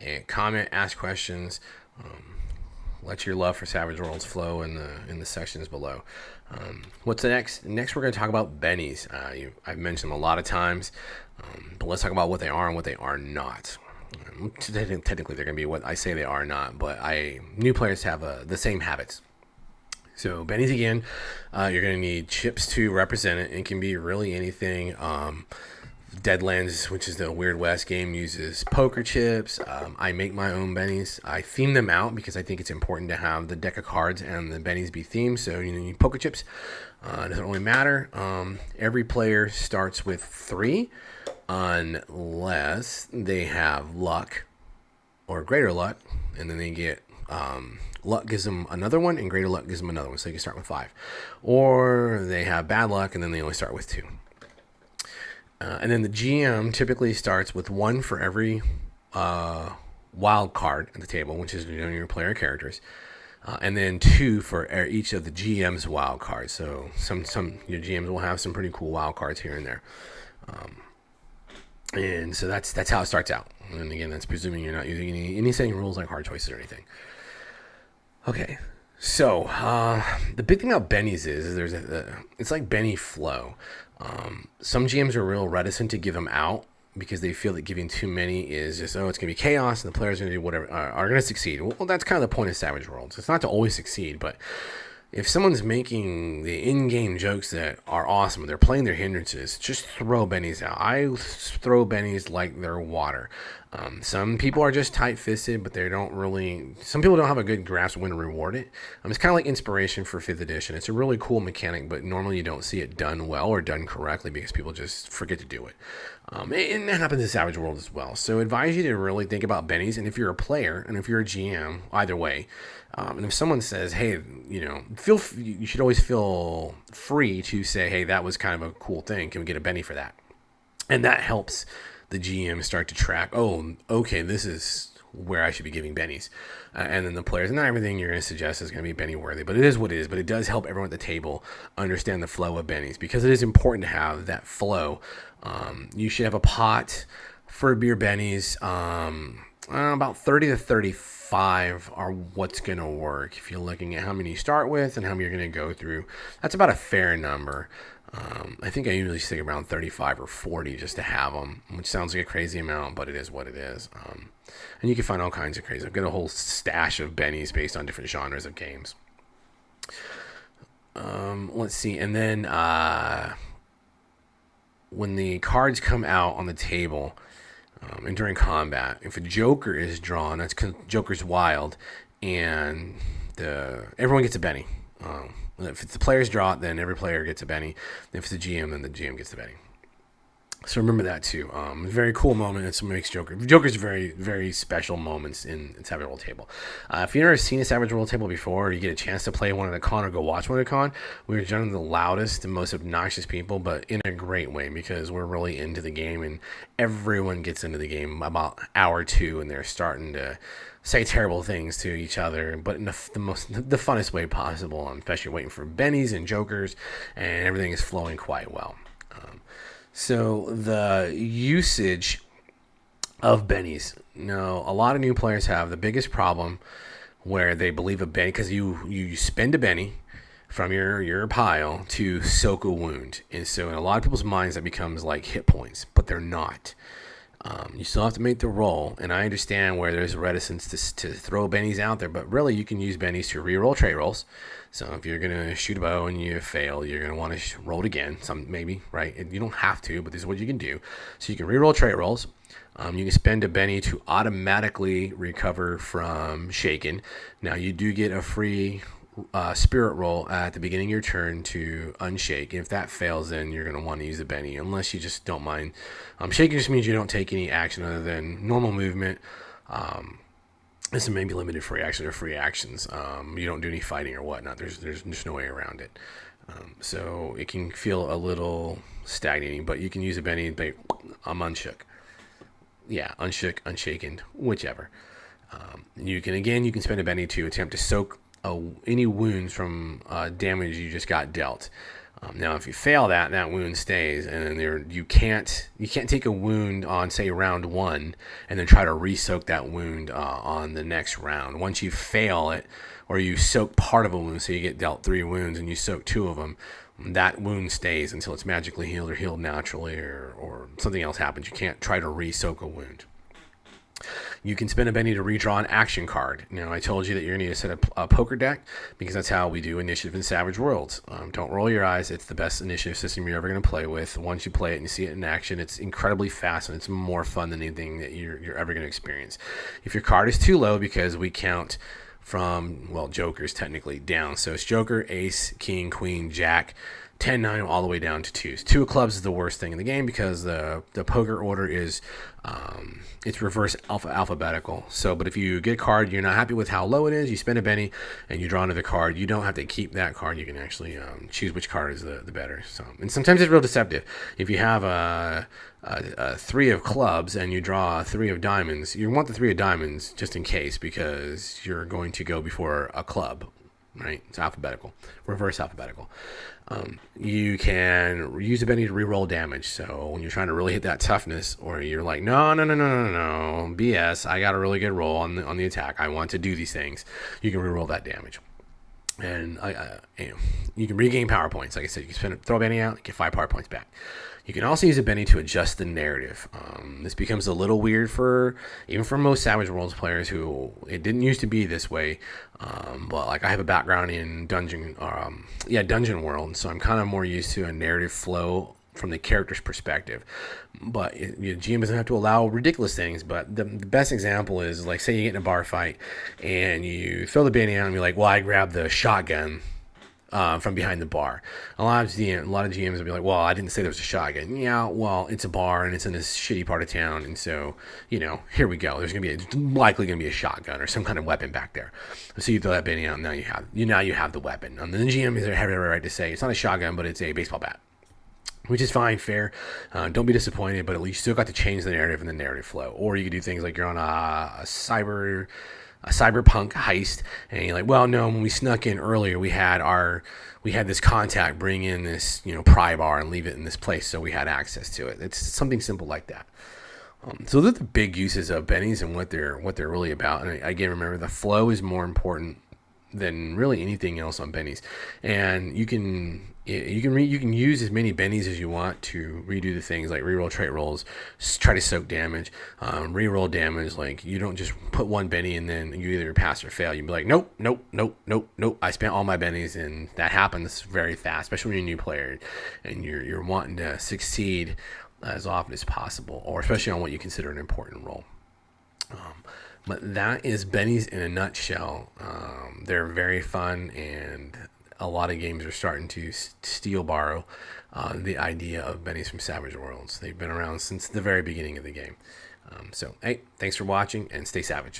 and comment, ask questions. Let your love for Savage Worlds flow in the sections below. What's the next? Next, we're going to talk about bennies. I've mentioned them a lot of times, but let's talk about what they are and what they are not. Technically, they're going to be what I say they are not, but new players have the same habits. So bennies again, you're going to need chips to represent it. It can be really anything. Deadlands, which is the Weird West game, uses poker chips. I make my own bennies. I theme them out because I think it's important to have the deck of cards and the bennies be themed. So you need poker chips. It doesn't really matter. Every player starts with 3 unless they have luck or greater luck, and then they get luck gives them another one, and greater luck gives them another one. So you can start with 5. Or they have bad luck, and then they only start with 2. And then the GM typically starts with 1 for every wild card at the table, which is your player characters, and then 2 for each of the GM's wild cards. So some your GMs will have some pretty cool wild cards here and there, and so that's how it starts out. And again, that's presuming you're not using any setting rules like hard choices or anything. Okay. So the big thing about bennies is there's it's like benny flow. Some GMs are real reticent to give them out because they feel that giving too many is just, it's going to be chaos and the players are going to do whatever, are going to succeed. Well, that's kind of the point of Savage Worlds. It's not to always succeed, but if someone's making the in-game jokes that are awesome, they're playing their hindrances, just throw bennies out. I throw bennies like they're water. Some people are just tight-fisted, but they don't really... Some people don't have a good grasp of when to reward it. It's kind of like inspiration for 5th edition. It's a really cool mechanic, but normally you don't see it done well or done correctly because people just forget to do it. And that happens in Savage World as well. So I advise you to really think about bennies, and if you're a player, and if you're a GM, either way, and if someone says, hey, you should always feel free to say, hey, that was kind of a cool thing. Can we get a benny for that? And that helps the GM start to track, oh, okay, this is where I should be giving bennies. And then the players, not everything you're going to suggest is going to be benny worthy, but it is what it is. But it does help everyone at the table understand the flow of bennies because it is important to have that flow. You should have a pot for beer bennies. About 30 to 35 are what's going to work. If you're looking at how many you start with and how many you're going to go through, that's about a fair number. I think I usually stick around 35 or 40 just to have them, which sounds like a crazy amount, but it is what it is. And you can find all kinds of crazy. I've got a whole stash of bennies based on different genres of games. Let's see. And then when the cards come out on the table and during combat, if a Joker is drawn, that's because Joker's wild, and everyone gets a benny. If it's the player's draw, then every player gets a benny. If it's the GM, then the GM gets the benny. So remember that too. Very cool moment. It's what makes Joker's very, very special moments in Savage World Table. If you've never seen a Savage World Table before, or you get a chance to play one at a con or go watch one at a con, we're generally the loudest and most obnoxious people, but in a great way because we're really into the game and everyone gets into the game about hour 2 and they're starting to say terrible things to each other, but in the funnest way possible. Especially waiting for bennies and jokers, and everything is flowing quite well. So the usage of bennies. Now, a lot of new players have the biggest problem where they believe a benny, because you spend a benny from your pile to soak a wound, and so in a lot of people's minds that becomes like hit points, but they're not. You still have to make the roll, and I understand where there's reticence to throw bennies out there, but really you can use bennies to re-roll trait rolls. So if you're going to shoot a bow and you fail, you're going to want to roll it again, maybe, right? You don't have to, but this is what you can do. So you can re-roll trait rolls. You can spend a benny to automatically recover from shaken. Now you do get a free spirit roll at the beginning of your turn to unshake. If that fails, then you're going to want to use a benny, unless you just don't mind. Shaking just means you don't take any action other than normal movement. This may be limited free actions or free actions. You don't do any fighting or whatnot. There's no way around it. So it can feel a little stagnating, but you can use a benny and be, I'm unshook. Yeah, unshook, unshaken, whichever. You can spend a benny to attempt to soak any wounds from damage you just got dealt. Now, if you fail that, that wound stays, and then you can't take a wound on, say, round 1, and then try to re-soak that wound on the next round. Once you fail it, or you soak part of a wound, so you get dealt 3 wounds and you soak 2 of them, that wound stays until it's magically healed or healed naturally, or something else happens. You can't try to re-soak a wound. You can spend a Benny to redraw an action card. Now, I told you that you're going to need to set up a poker deck because that's how we do initiative in Savage Worlds. Don't roll your eyes. It's the best initiative system you're ever going to play with. Once you play it and you see it in action, it's incredibly fast and it's more fun than anything that you're ever going to experience. If your card is too low, because we count from, well, jokers technically down. So it's Joker, Ace, King, Queen, Jack, 10, 9, all the way down to 2s. 2 of clubs is the worst thing in the game because the poker order is it's reverse alphabetical. So, but if you get a card you're not happy with how low it is, you spend a Benny and you draw another card. You don't have to keep that card. You can actually choose which card is the better. So, and sometimes it's real deceptive. If you have a 3 of clubs and you draw 3 of diamonds, you want the 3 of diamonds just in case, because you're going to go before a club. Right? It's alphabetical, reverse alphabetical. You can use a Benny to reroll damage. So when you're trying to really hit that toughness, or you're like, no, BS, I got a really good roll on the attack, I want to do these things, you can reroll that damage. And you can regain power points. Like I said, you can throw a Benny out, get 5 power points back. You can also use a Benny to adjust the narrative. This becomes a little weird even for most Savage Worlds players who it didn't used to be this way. But like, I have a background in Dungeon World, so I'm kind of more used to a narrative flow from the character's perspective. But GM doesn't have to allow ridiculous things. But the best example is, like, say you get in a bar fight and you throw the Benny out and you're like, well, I grabbed the shotgun from behind the bar. A lot of GMs will be like, well, I didn't say there was a shotgun. Yeah, well, it's a bar and it's in this shitty part of town, and so, here we go. There's likely gonna be a shotgun or some kind of weapon back there. So you throw that Benny out, and now you have the weapon. And then the GM has every right to say it's not a shotgun, but it's a baseball bat, which is fine, fair. Don't be disappointed, but at least you still got to change the narrative and the narrative flow. Or you could do things like you're on a cyberpunk heist, and you're like, well, no, when we snuck in earlier, we had this contact bring in this pry bar and leave it in this place, so we had access to it. It's something simple like that. So those are the big uses of Bennies and what they're really about. And again, remember, the flow is more important than really anything else on Bennies. And you can use as many Bennies as you want to redo the things like reroll trait rolls, try to soak damage, reroll damage. Like, you don't just put one Benny and then you either pass or fail. You'd be like, nope. I spent all my Bennies, and that happens very fast, especially when you're a new player and you're wanting to succeed as often as possible, or especially on what you consider an important role. But that is Bennies in a nutshell. They're very fun, and a lot of games are starting to borrow the idea of Bennies from Savage Worlds. They've been around since the very beginning of the game. So, hey, thanks for watching, and stay savage.